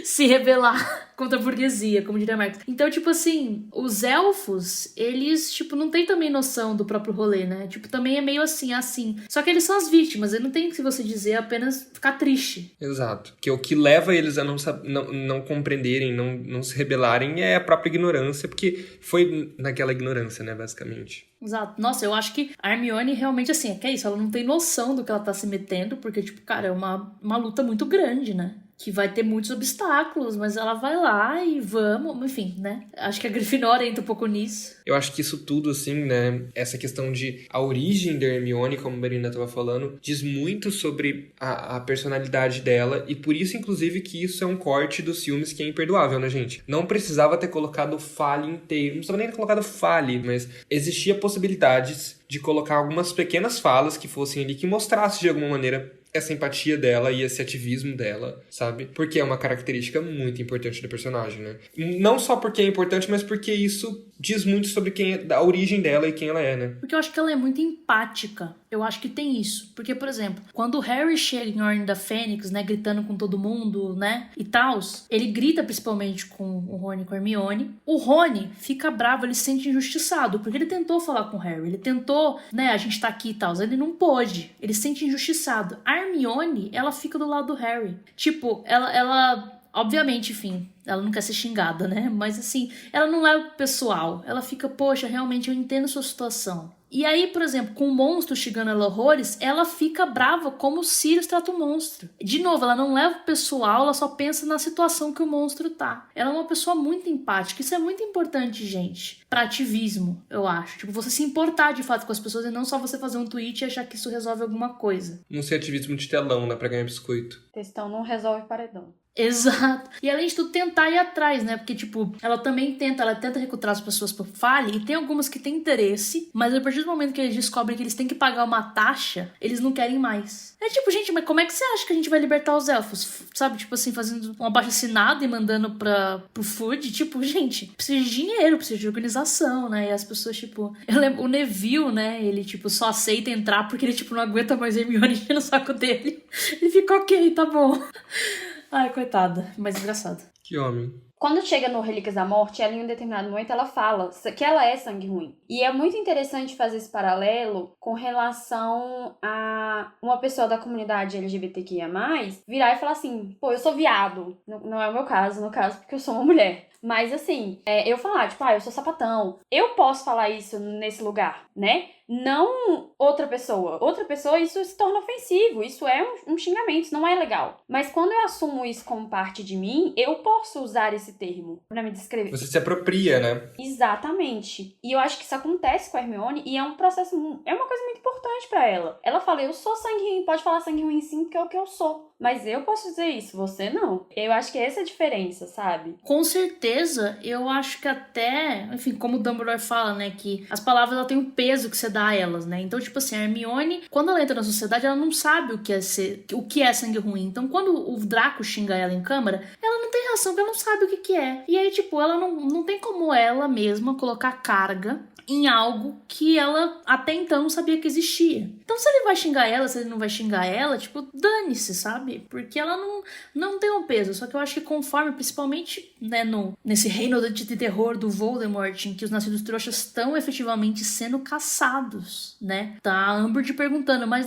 se rebelar contra a burguesia, como diria Marx. Então, tipo assim, os elfos, eles, tipo, não têm também noção do próprio rolê, né? Tipo, também é meio assim. Só que eles são as vítimas, e não tem que você dizer apenas ficar triste. Exato. Que o que leva eles a não compreenderem, não se rebelarem é a própria ignorância, porque foi naquela ignorância, né, basicamente. Exato. Nossa, eu acho que a Hermione realmente, assim, que é isso, ela não tem noção do que ela tá se metendo, porque, tipo, cara, é uma luta muito grande, né? Que vai ter muitos obstáculos, mas ela vai lá e vamos, enfim, né? Acho que a Grifinória entra um pouco nisso. Eu acho que isso tudo, assim, né? Essa questão de a origem da Hermione, como a Marina estava falando, diz muito sobre a personalidade dela, e por isso, inclusive, que isso é um corte dos filmes que é imperdoável, né, gente? Não precisava ter colocado o Fale inteiro, não precisava nem ter colocado Fale, mas existia possibilidades de colocar algumas pequenas falas que fossem ali, que mostrasse de alguma maneira essa empatia dela e esse ativismo dela, sabe? Porque é uma característica muito importante da personagem, né? Não só porque é importante, mas porque isso diz muito sobre a origem dela e quem ela é, né? Porque eu acho que ela é muito empática. Eu acho que tem isso. Porque, por exemplo, quando o Harry chega em Ordem da Fênix, né, gritando com todo mundo, né, e tals, ele grita principalmente com o Rony e com a Hermione. O Rony fica bravo, ele se sente injustiçado, porque ele tentou falar com o Harry, ele tentou, né, a gente tá aqui e tals, ele não pôde. Ele se sente injustiçado. A Hermione, ela fica do lado do Harry. Tipo, ela obviamente, enfim, ela não quer ser xingada, né? Mas assim, ela não é pessoal. Ela fica, poxa, realmente eu entendo sua situação. E aí, por exemplo, com o monstro xingando ela horrores, ela fica brava como o Sirius trata o monstro. De novo, ela não leva o pessoal, ela só pensa na situação que o monstro tá. Ela é uma pessoa muito empática. Isso é muito importante, gente, pra ativismo, eu acho. Tipo, você se importar de fato com as pessoas e não só você fazer um tweet e achar que isso resolve alguma coisa. Não ser ativismo de telão, né, pra ganhar biscoito. Textão não resolve paredão. Exato. E além de tudo, tentar ir atrás, né? Porque, tipo, ela tenta recrutar as pessoas pro Fale, e tem algumas que têm interesse, mas a partir do momento que eles descobrem que eles têm que pagar uma taxa, eles não querem mais. É tipo, gente, mas como é que você acha que a gente vai libertar os elfos? Sabe, tipo assim, fazendo um abaixo-assinado e mandando pro Food? Tipo, gente, precisa de dinheiro, precisa de organização, né? E as pessoas, tipo... Eu lembro, o Neville, né? Ele, tipo, só aceita entrar porque ele, tipo, não aguenta mais Hermione enchendo o saco dele. Ele fica, ok, tá bom. Ai, coitada, mas engraçado. Que homem. Quando chega no Relíquias da Morte, ela em um determinado momento ela fala que ela é sangue ruim. E é muito interessante fazer esse paralelo com relação a uma pessoa da comunidade LGBTQIA+, virar e falar assim, pô, eu sou viado. Não é o meu caso, no caso, porque eu sou uma mulher. Mas assim, eu falar, tipo, eu sou sapatão. Eu posso falar isso nesse lugar, né? Não outra pessoa. Outra pessoa, isso se torna ofensivo. Isso é um xingamento, isso não é legal. Mas quando eu assumo isso como parte de mim, eu posso usar esse esse termo pra me descrever. Você se apropria, né? Exatamente. E eu acho que isso acontece com a Hermione e é um processo, é uma coisa muito importante pra ela. Ela fala, eu sou sangue ruim, pode falar sangue ruim sim, porque é o que eu sou. Mas eu posso dizer isso, você não. Eu acho que essa é a diferença, sabe? Com certeza, eu acho que até, enfim, como o Dumbledore fala, né, que as palavras ela têm um peso que você dá a elas, né? Então, tipo assim, a Hermione, quando ela entra na sociedade, ela não sabe o que é sangue ruim. Então, quando o Draco xinga ela em câmara, ela não tem reação, porque ela não sabe o que é. E aí, tipo, ela não tem como ela mesma colocar carga em algo que ela até então não sabia que existia. Então, se ele vai xingar ela, se ele não vai xingar ela, tipo, dane-se, sabe? Porque ela não tem um peso. Só que eu acho que conforme, principalmente, né, nesse reino de terror do Voldemort, em que os Nascidos Trouxas estão efetivamente sendo caçados, né? Tá a Umbridge perguntando, mas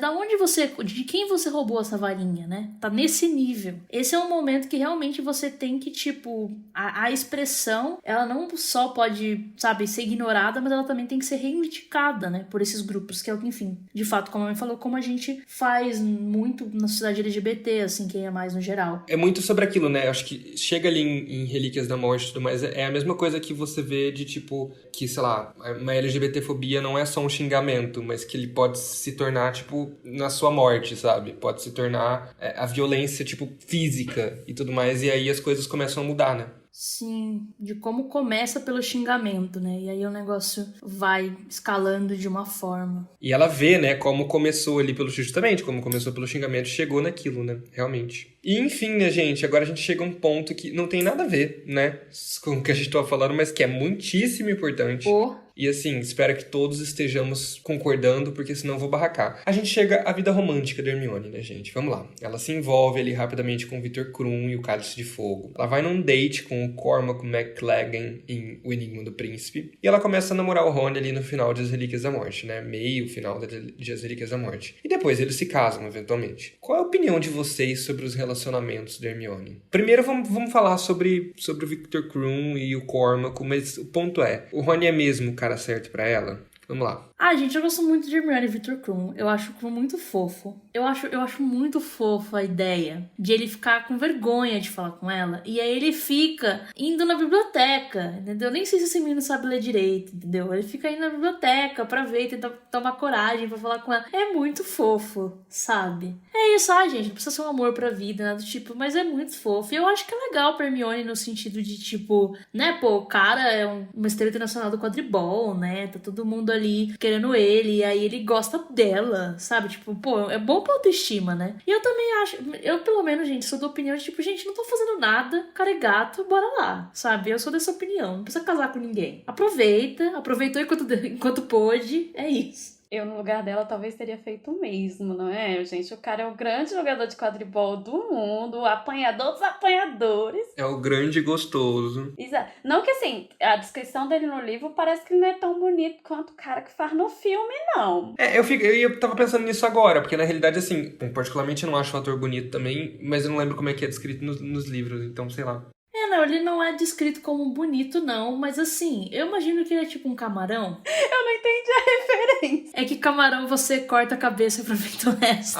de quem você roubou essa varinha, né? Tá nesse nível. Esse é um momento que realmente você tem que, tipo, a expressão, ela não só pode, sabe, ser ignorada, mas ela também tem que ser reivindicada, né, por esses grupos, que é o que, enfim, de fato, como a mãe falou, como a gente faz muito na sociedade LGBT, assim, quem é mais no geral. É muito sobre aquilo, né? Acho que chega ali em Relíquias da Morte e tudo mais, é a mesma coisa que você vê de, tipo, que, sei lá, uma LGBTfobia não é só um xingamento, mas que ele pode se tornar, tipo, na sua morte, sabe? Pode se tornar a violência, tipo, física e tudo mais, e aí as coisas começam a mudar, né? Sim, de como começa pelo xingamento, né? E aí o negócio vai escalando de uma forma. E ela vê, né, como começou ali justamente, como começou pelo xingamento, chegou naquilo, né? Realmente. E enfim, né, gente, agora a gente chega a um ponto que não tem nada a ver, né, com o que a gente tava falando, mas que é muitíssimo importante. E assim, espero que todos estejamos concordando, porque senão eu vou barracar. A gente chega à vida romântica da Hermione, né, gente? Vamos lá. Ela se envolve ali rapidamente com o Victor Krum e o Cálice de Fogo. Ela vai num date com o Cormac McLaggen em O Enigma do Príncipe. E ela começa a namorar o Rony ali no final de As Relíquias da Morte, né? Meio final de As Relíquias da Morte. E depois eles se casam, eventualmente. Qual é a opinião de vocês sobre os relacionamentos da Hermione? Primeiro vamos falar sobre o Victor Krum e o Cormac, mas o ponto é, o Rony é mesmo o cara certo pra ela? Vamos lá. Gente, eu gosto muito de Hermione e Victor Krum. Eu acho o Krum muito fofo. Eu acho muito fofo a ideia de ele ficar com vergonha de falar com ela. E aí ele fica indo na biblioteca, entendeu? Nem sei se esse menino sabe ler direito, entendeu? Ele fica indo na biblioteca pra ver, tentar tomar coragem pra falar com ela. É muito fofo, sabe? É isso, gente, não precisa ser um amor pra vida, nada do tipo, mas é muito fofo. E eu acho que é legal pra Hermione no sentido de, tipo, né, pô, o cara é uma estrela internacional do quadribol, né? Tá todo mundo ali querendo ele, e aí ele gosta dela, sabe? Tipo, pô, é bom pra autoestima, né? E eu também acho, eu pelo menos, gente, sou da opinião de, tipo, gente, não tô fazendo nada, cara é gato, bora lá, sabe? Eu sou dessa opinião, não precisa casar com ninguém. Aproveitou enquanto pôde, é isso. Eu, no lugar dela, talvez teria feito o mesmo, não é, gente? O cara é o grande jogador de quadribol do mundo, o apanhador dos apanhadores. É o grande gostoso. Exato. Não que, assim, a descrição dele no livro parece que não é tão bonito quanto o cara que faz no filme, não. Eu tava pensando nisso agora, porque na realidade, assim, particularmente eu não acho o ator bonito também, mas eu não lembro como é que é descrito nos livros, então sei lá. Não, ele não é descrito como bonito, não, mas assim, eu imagino que ele é tipo um camarão. Eu não entendi a referência. É que camarão você corta a cabeça e aproveita o resto.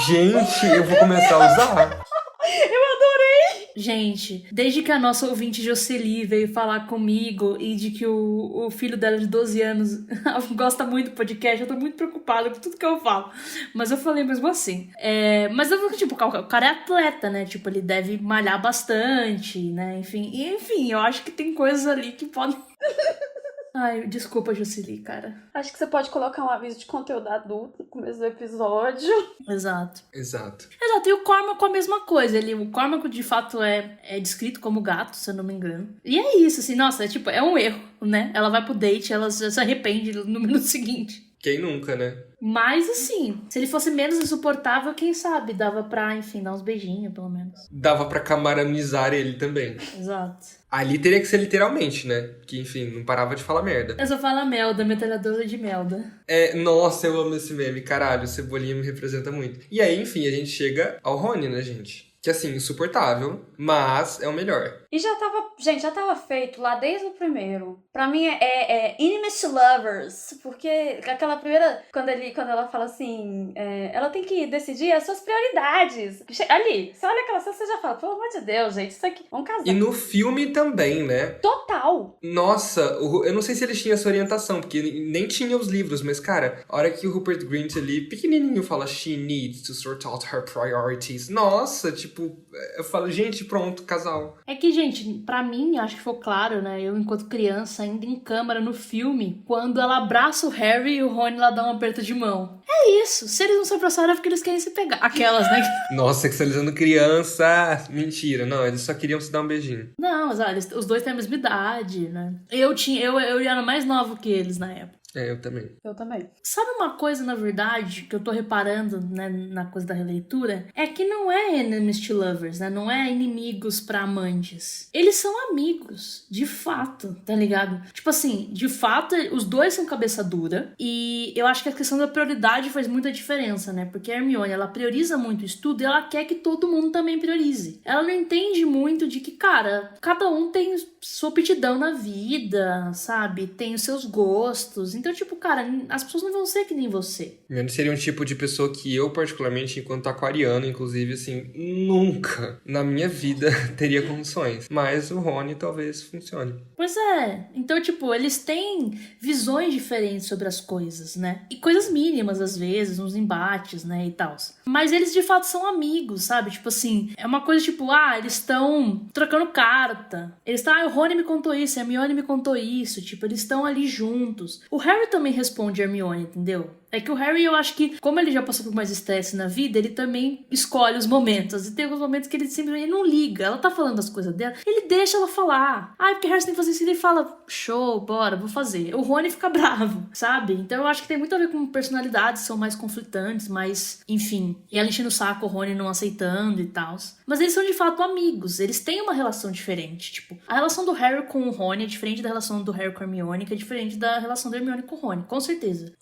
Gente, eu vou começar a usar. Eu adorei! Gente, desde que a nossa ouvinte Jocely veio falar comigo e de que o filho dela de 12 anos gosta muito do podcast, eu tô muito preocupada com tudo que eu falo. Mas eu falei mesmo assim. Mas eu tipo, o cara é atleta, né? Tipo, ele deve malhar bastante, né? Enfim, eu acho que tem coisas ali que podem... Ai, desculpa, Jocely, cara. Acho que você pode colocar um aviso de conteúdo adulto no começo do episódio. Exato. E o Cormac com a mesma coisa. O Cormac, de fato, é descrito como gato, se eu não me engano. E é isso, assim, nossa, é um erro, né? Ela vai pro date, ela se arrepende no minuto seguinte. Quem nunca, né? Mas, assim, se ele fosse menos insuportável, quem sabe? Dava pra, enfim, dar uns beijinhos, pelo menos. Dava pra camaronizar ele também. Exato. Ali teria que ser literalmente, né? Que, enfim, não parava de falar merda. Eu só falo Melda, metralhadora de Melda. Nossa, eu amo esse meme, caralho. Cebolinha me representa muito. E aí, enfim, a gente chega ao Rony, né, gente? Que, assim, insuportável, mas é o melhor. E já tava feito lá desde o primeiro. Pra mim é Enemies to Lovers, porque aquela primeira, quando ela fala assim, ela tem que decidir as suas prioridades. Ali, você olha aquela cena, você já fala, pelo amor de Deus, gente, isso aqui, vamos casar. E no filme também, né? Total. Nossa, eu não sei se eles tinham essa orientação, porque nem tinha os livros, mas, cara, a hora que o Rupert Grint ali, pequenininho, fala she needs to sort out her priorities. Nossa, tipo, eu falo, gente, pronto, casal. É que, gente, pra mim, acho que ficou claro, né? Eu, enquanto criança, ainda em câmera no filme, quando ela abraça o Harry e o Rony lá dá um aperto de mão. É isso. Se eles não se abraçaram é porque eles querem se pegar. Aquelas, né? Nossa, sexualizando criança. Mentira, não, eles só queriam se dar um beijinho. Não, mas olha, os dois têm a mesma idade, né? Eu era mais nova que eles na época. Eu também. Eu também. Sabe uma coisa, na verdade, que eu tô reparando, né, na coisa da releitura? É que não é enemies to lovers, né? Não é inimigos pra amantes. Eles são amigos, de fato, tá ligado? Tipo assim, de fato, os dois são cabeça dura. E eu acho que a questão da prioridade faz muita diferença, né? Porque a Hermione, ela prioriza muito o estudo e ela quer que todo mundo também priorize. Ela não entende muito de que, cara, cada um tem sua aptidão na vida, sabe? Tem os seus gostos. Então, tipo, cara, as pessoas não vão ser que nem você. Ele seria um tipo de pessoa que eu, particularmente, enquanto aquariano, inclusive, assim, nunca na minha vida teria condições. Mas o Rony talvez funcione. Pois é. Então, tipo, eles têm visões diferentes sobre as coisas, né? E coisas mínimas, às vezes, uns embates, né, e tal. Mas eles, de fato, são amigos, sabe? Tipo assim, é uma coisa tipo, eles estão trocando carta. Eles estão, o Rony me contou isso, a Hermione me contou isso. Tipo, eles estão ali juntos. O Harry também responde a Hermione, entendeu? É que o Harry, eu acho que, como ele já passou por mais estresse na vida, ele também escolhe os momentos. E tem alguns momentos que ele simplesmente não liga. Ela tá falando as coisas dela, ele deixa ela falar. Porque Harry tem que fazer isso. Ele fala, show, bora, vou fazer. O Rony fica bravo, sabe? Então eu acho que tem muito a ver com personalidades, são mais conflitantes, mais, enfim. E ela enchendo o saco, o Rony não aceitando e tal. Mas eles são de fato amigos, eles têm uma relação diferente. Tipo, a relação do Harry com o Rony é diferente da relação do Harry com a Hermione, que é diferente da relação da Hermione com o Rony, com certeza.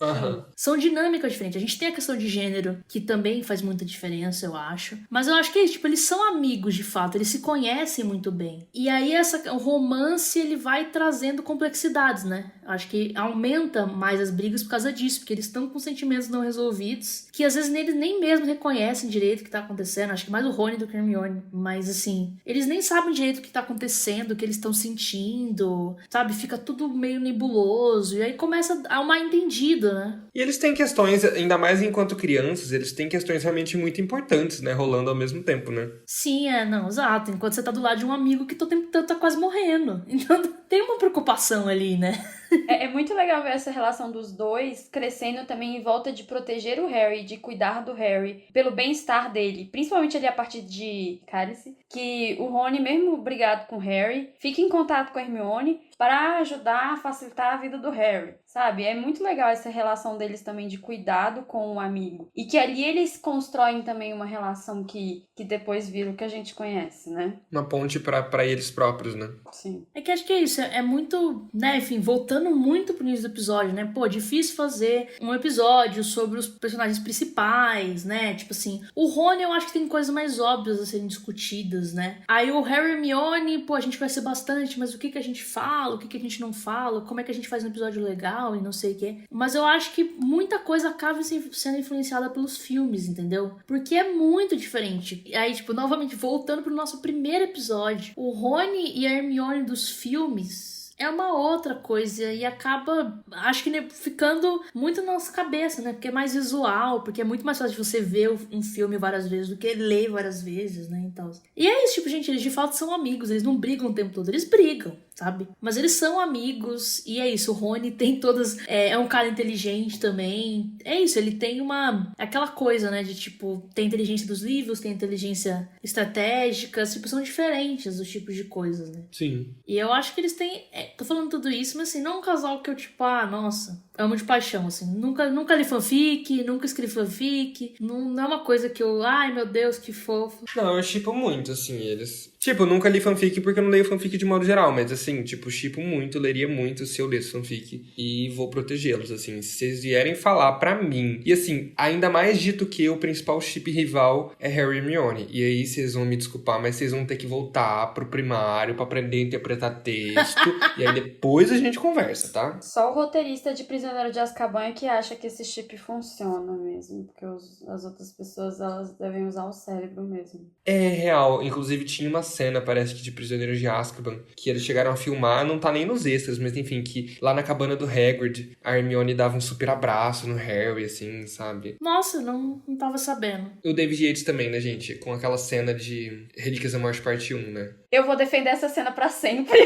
São dinâmicas diferentes. A gente tem a questão de gênero, que também faz muita diferença, eu acho. Mas eu acho que é isso, tipo, eles são amigos de fato, eles se conhecem muito bem. E aí o romance, ele vai trazendo complexidades, né? Acho que aumenta mais as brigas por causa disso, porque eles estão com sentimentos não resolvidos, que às vezes eles nem mesmo reconhecem direito o que tá acontecendo. Acho que mais o Rony do que a Hermione. Mas assim, eles nem sabem direito o que tá acontecendo, o que eles estão sentindo, sabe? Fica tudo meio nebuloso. E aí começa a mal entendido, né? E eles têm questões, ainda mais enquanto crianças, eles têm questões realmente muito importantes, né? Rolando ao mesmo tempo, né? Sim, não, exato. Enquanto você tá do lado de um amigo que todo tempo tá quase morrendo. Então tem uma preocupação ali, né? É muito legal ver essa relação dos dois crescendo também em volta de proteger o Harry, de cuidar do Harry, pelo bem-estar dele. Principalmente ali a partir de Cálice, que o Rony, mesmo brigado com o Harry, fica em contato com a Hermione para ajudar a facilitar a vida do Harry, sabe? É muito legal essa relação deles também de cuidado com o amigo. E que ali eles constroem também uma relação que depois vira o que a gente conhece, né? Uma ponte pra eles próprios, né? Sim. É que acho que é isso, é muito, né, enfim, voltando muito pro início do episódio, né, difícil fazer um episódio sobre os personagens principais, né, tipo assim, o Rony eu acho que tem coisas mais óbvias a serem discutidas, né, aí o Harry e Hermione, a gente vai ser bastante, mas o que a gente fala, o que a gente não fala, como é que a gente faz um episódio legal e não sei o que, mas eu acho que muita coisa acaba sendo influenciada pelos filmes, entendeu, porque é muito diferente. E aí, tipo, novamente, voltando pro nosso primeiro episódio, o Rony e a Hermione dos filmes é uma outra coisa e acaba, acho que ficando muito na nossa cabeça, né? Porque é mais visual, porque é muito mais fácil de você ver um filme várias vezes do que ler várias vezes, né? Então, e é isso, tipo, gente, eles de fato são amigos, eles não brigam o tempo todo, eles brigam, sabe? Mas eles são amigos e é isso, o Rony tem todas, é um cara inteligente também, é isso, ele tem aquela coisa, né? De tipo, tem inteligência dos livros, tem inteligência estratégica, tipo, são diferentes os tipos de coisas, né? Sim. E eu acho que eles têm... tô falando tudo isso, mas assim, não é um casal que eu, tipo, nossa, Amo de paixão, assim. Nunca li fanfic, nunca escrevi fanfic. Não é uma coisa que eu... Ai, meu Deus, que fofo. Não, eu shippo muito, assim, eles... Tipo, nunca li fanfic porque eu não leio fanfic de modo geral, mas assim, tipo, shippo muito, leria muito se eu lesse fanfic. E vou protegê-los, assim, se vocês vierem falar pra mim. E assim, ainda mais dito que o principal ship rival é Harry e Hermione. E aí vocês vão me desculpar, mas vocês vão ter que voltar pro primário pra aprender a interpretar texto. E aí depois a gente conversa, tá? Só o roteirista de Prisioneiro de Azkaban é que acha que esse chip funciona mesmo, porque as outras pessoas, elas devem usar o cérebro mesmo. É real, inclusive tinha uma cena, parece que de Prisioneiros de Azkaban, que eles chegaram a filmar, não tá nem nos extras, mas enfim, que lá na cabana do Hagrid, a Hermione dava um super abraço no Harry, assim, sabe? Nossa, não tava sabendo. O David Yates também, né, gente? Com aquela cena de Relíquias da Morte parte 1, né? Eu vou defender essa cena pra sempre.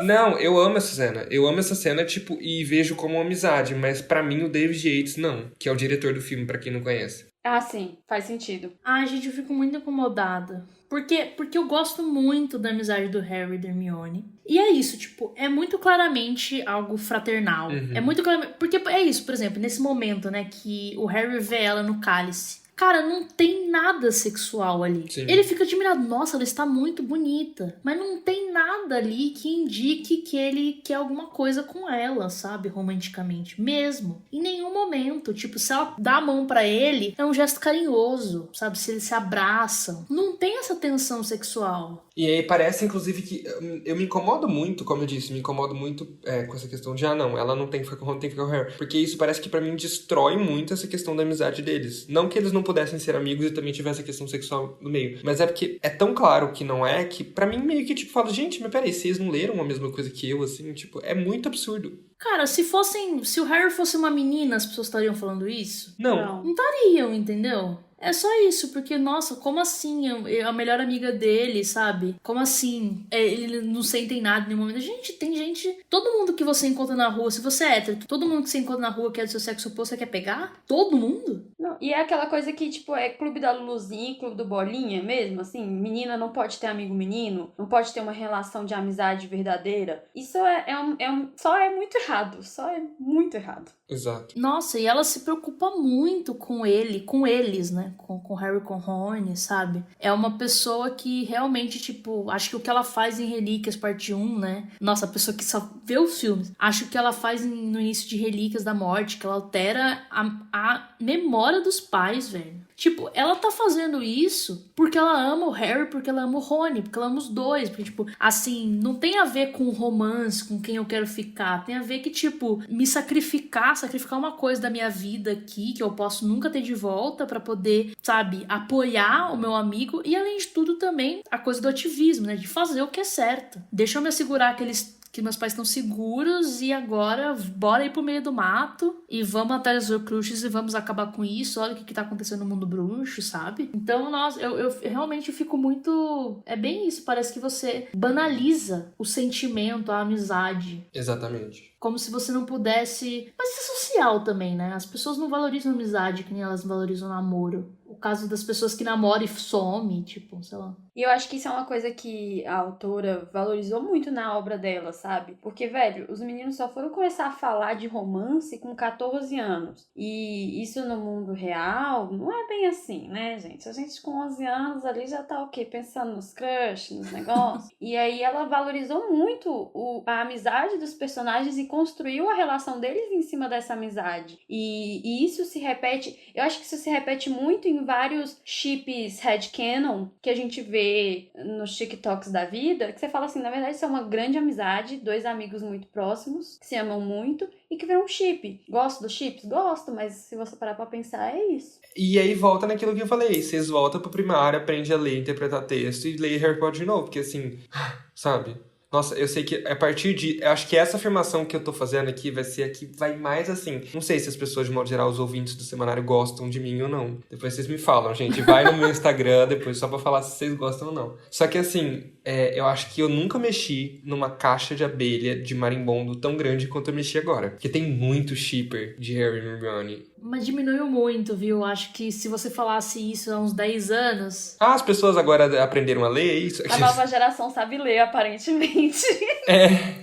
Não, eu amo essa cena. Eu amo essa cena, tipo, e vejo como uma amizade, mas pra mim o David Yates não, que é o diretor do filme, pra quem não conhece. Ah, sim, faz sentido. Ai, gente, eu fico muito incomodada. Porque eu gosto muito da amizade do Harry e da Hermione. E é isso, tipo, é muito claramente algo fraternal. Uhum. É muito claramente... Porque é isso, por exemplo, nesse momento, né, que o Harry vê ela no cálice. Cara, não tem nada sexual ali. Sim. Ele fica admirado. Nossa, ela está muito bonita. Mas não tem nada ali que indique que ele quer alguma coisa com ela, sabe? Romanticamente. Mesmo. Em nenhum momento. Tipo, se ela dá a mão pra ele, é um gesto carinhoso, sabe? Se eles se abraçam. Não tem essa tensão sexual. E aí parece, inclusive, que eu me incomodo muito, como eu disse, me incomodo muito com essa questão de, não, ela não tem que ficar com o Harry. Porque isso parece que pra mim destrói muito essa questão da amizade deles. Não que eles não pudessem ser amigos e também tivesse a questão sexual no meio. Mas é porque é tão claro que não é, que pra mim meio que, tipo, falo, gente, mas peraí, vocês não leram a mesma coisa que eu, assim? Tipo, é muito absurdo. Cara, se o Harry fosse uma menina, as pessoas estariam falando isso? Não. Não estariam, entendeu? É só isso, porque, nossa, como assim? A melhor amiga dele, sabe? Como assim? Eles não sentem nada em nenhum momento. Gente, tem gente... Todo mundo que você encontra na rua, se você é hétero, todo mundo que você encontra na rua que é do seu sexo oposto, você quer pegar? Todo mundo? Não, e é aquela coisa que, tipo, é clube da Luluzinha, clube do Bolinha mesmo, assim. Menina não pode ter amigo menino, não pode ter uma relação de amizade verdadeira. Isso só é muito errado, só é muito errado. Exato. Nossa, e ela se preocupa muito com eles, né? Com Harry e com Rony, sabe? É uma pessoa que realmente, tipo, acho que o que ela faz em Relíquias parte 1, né? Nossa, a pessoa que só vê os filmes. Acho que ela faz no início de Relíquias da Morte, que ela altera a memória dos pais, velho. Tipo, ela tá fazendo isso porque ela ama o Harry, porque ela ama o Rony, porque ela ama os dois. Porque, tipo, assim, não tem a ver com romance, com quem eu quero ficar. Tem a ver que, tipo, me sacrificar uma coisa da minha vida aqui, que eu posso nunca ter de volta pra poder, sabe, apoiar o meu amigo. E, além de tudo, também a coisa do ativismo, né? De fazer o que é certo. Deixa eu me assegurar que meus pais estão seguros e agora bora ir pro meio do mato e vamos atrás dos Horcruxes e vamos acabar com isso. Olha o que tá acontecendo no mundo bruxo, sabe? Então, nossa, eu realmente fico muito... É bem isso, parece que você banaliza o sentimento, a amizade. Exatamente. Como se você não pudesse... Mas isso é social também, né? As pessoas não valorizam a amizade que nem elas valorizam o namoro. O caso das pessoas que namoram e some, tipo, sei lá. E eu acho que isso é uma coisa que a autora valorizou muito na obra dela, sabe? Porque, velho, os meninos só foram começar a falar de romance com 14 anos. E isso no mundo real não é bem assim, né, gente? A gente com 11 anos ali já tá o quê? Pensando nos crush, nos negócios. E aí ela valorizou muito a amizade dos personagens e construiu a relação deles em cima dessa amizade. E isso se repete... Eu acho que isso se repete muito em vários ships headcanon que a gente vê nos TikToks da vida, que você fala assim, na verdade isso é uma grande amizade, dois amigos muito próximos, que se amam muito e que viram um chip. Gosto dos chips? Gosto, mas se você parar pra pensar, é isso. E aí volta naquilo que eu falei, vocês voltam pro primário, aprende a ler, interpretar texto e ler Harry Potter de novo, porque assim, sabe... Nossa, eu sei que a partir de... Eu acho que essa afirmação que eu tô fazendo aqui vai ser a que vai mais assim... Não sei se as pessoas, de modo geral, os ouvintes do semanário gostam de mim ou não. Depois vocês me falam, gente. Vai no meu Instagram depois só pra falar se vocês gostam ou não. Só que assim, eu acho que eu nunca mexi numa caixa de abelha de marimbondo tão grande quanto eu mexi agora. Porque tem muito shipper de Harry e Hermione. Mas diminuiu muito, viu? Acho que se você falasse isso há uns 10 anos... Ah, as pessoas agora aprenderam a ler isso? A nova geração sabe ler, aparentemente.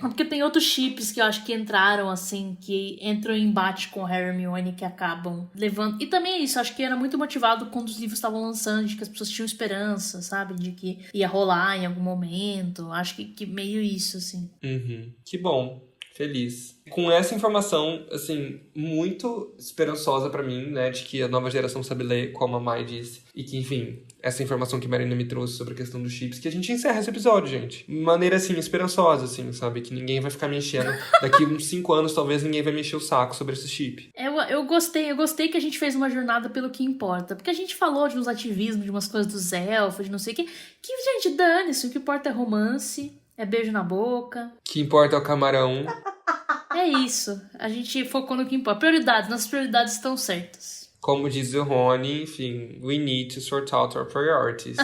Porque tem outros chips que eu acho que entraram, assim, que entram em embate com o Harry e Hermione, que acabam levando... E também é isso, acho que era muito motivado quando os livros estavam lançando, de que as pessoas tinham esperança, sabe? De que ia rolar em algum momento. Acho que meio isso, assim. Uhum. Que bom. Feliz. Com essa informação, assim, muito esperançosa pra mim, né, de que a nova geração sabe ler, como a Mai disse, e que, enfim, essa informação que a Marina me trouxe sobre a questão dos chips, que a gente encerra esse episódio, gente. De maneira, assim, esperançosa, assim, sabe? Que ninguém vai ficar me enchendo. Daqui uns 5 anos, talvez, ninguém vai me encher o saco sobre esse chip. Eu gostei que a gente fez uma jornada pelo que importa. Porque a gente falou de uns ativismos, de umas coisas dos elfos, de não sei o quê. Que, gente, dane-se, o que importa é romance, é beijo na boca. O que importa é o camarão. É isso. A gente focou no que importa. Prioridades. Nossas prioridades estão certas. Como diz o Rony, enfim, we need to sort out our priorities.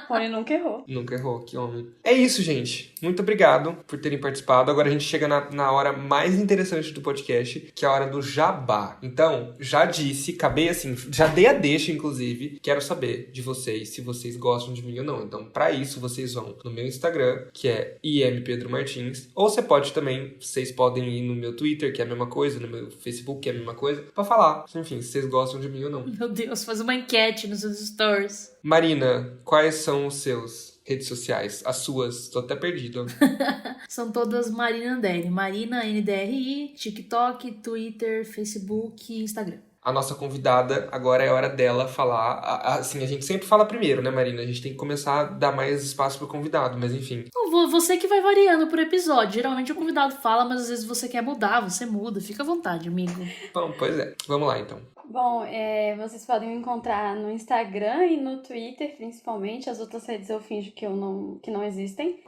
Rony nunca errou. Nunca errou, que homem. É isso, gente. Muito obrigado por terem participado. Agora a gente chega na hora mais interessante do podcast, que é a hora do jabá. Então, já disse, acabei assim, já dei a deixa, inclusive. Quero saber de vocês, se vocês gostam de mim ou não. Então, pra isso, vocês vão no meu Instagram, que é impedromartins. Ou vocês podem ir no meu Twitter, que é a mesma coisa, no meu Facebook, que é a mesma coisa, pra falar, enfim, se vocês gostam de mim ou não. Meu Deus, faz uma enquete nos seus stories. Marina, quais são os seus redes sociais? As suas? Tô até perdido. São todas Marina Nderi. Marina NDRI, TikTok, Twitter, Facebook e Instagram. A nossa convidada, agora é a hora dela falar. Assim, a gente sempre fala primeiro, né, Marina? A gente tem que começar a dar mais espaço pro convidado, mas enfim. Você que vai variando por episódio. Geralmente o convidado fala, mas às vezes você quer mudar, você muda. Fica à vontade, amigo. Bom, pois é. Vamos lá, então. Bom, vocês podem me encontrar no Instagram e no Twitter, principalmente. As outras redes eu finjo que não existem.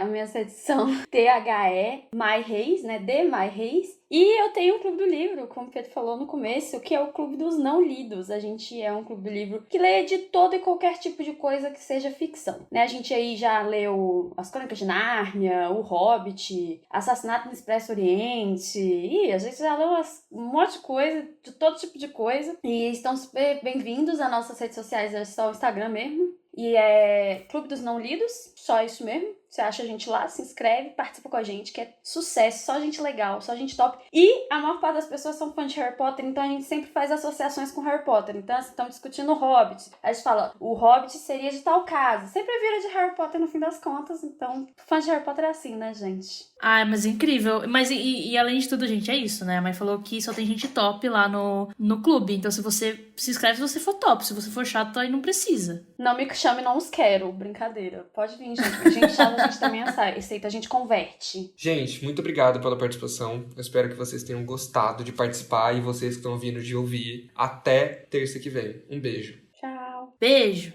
As minhas redes são THE My Reis, né? D My Reis. E eu tenho um clube do livro, como o Pedro falou no começo, que é o Clube dos Não Lidos. A gente é um clube do livro que lê de todo e qualquer tipo de coisa que seja ficção, né? A gente aí já leu As Crônicas de Nárnia, O Hobbit, Assassinato no Expresso Oriente, e a gente já leu um monte de coisa, de todo tipo de coisa. E estão super bem-vindos às nossas redes sociais, é só o Instagram mesmo. E é Clube dos Não Lidos, só isso mesmo. Você acha a gente lá, se inscreve, participa com a gente, que é sucesso, só gente legal, só gente top. E a maior parte das pessoas são fãs de Harry Potter, então a gente sempre faz associações com Harry Potter. Então, assim, estão discutindo o Hobbit. A gente fala, o Hobbit seria de tal casa. Sempre vira de Harry Potter no fim das contas, então fã de Harry Potter é assim, né, gente? Ah, mas é incrível. Mas e além de tudo, gente, é isso, né? A mãe falou que só tem gente top lá no clube. Então, se você se inscreve, se você for top. Se você for chato, aí não precisa. Não me chame, não os quero. Brincadeira. Pode vir, gente. Porque gente chata, a gente também aceita. A gente converte. Gente, muito obrigado pela participação. Eu espero que vocês tenham gostado de participar e vocês que estão vindo de ouvir. Até terça que vem. Um beijo. Tchau. Beijo.